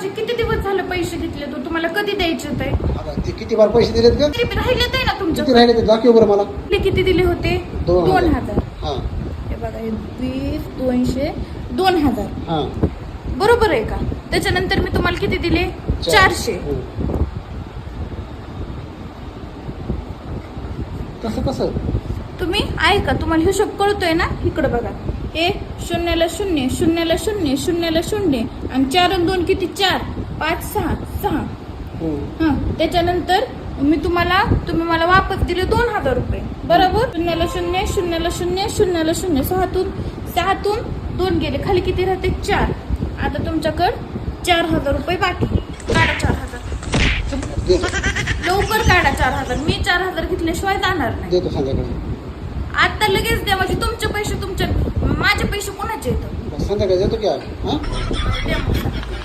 माझे किती दिवस झाले पैसे घेतले तो तुम्हाला कधी द्यायचे होते ते किती बार पैसे दिलेत का? तरी राहिले ते ना तुमच्या किती राहिले ते दाखव बरं मला. किती दिले होते 2000. हा हे बघा हे 20 200 2000 हा बरोबर आहे का? त्याच्यानंतर मी तुम्हाला किती दिले 400. तसं कसं? तुम्ही ऐका तुम्हाला हिशोब कळतोय ना इकडे बघा हे 0ला 0 0ला 0 0ला 0 आणि 4 आणि 2 किती 4 5 6 6. हा त्याच्यानंतर तुम्ही मला वापस दिले 2000 रुपये बरोबर. 0ला 0 0ला 0 0ला 0 6तून 2 गेले खाली किती राहते 4. आता तुमच्याकडे 4000 रुपये बाकी. काढा 4000 लवकर काढा 4000. मी 4000 घेतल्याशिवाय जाणार नाही. देतो संध्याकाळी. आता लगेच द्या म्हणजे तुमचे पैसे माझे पैसे कोणाचे येतात संध्याकाळी देतो की आज. हा द्या मग.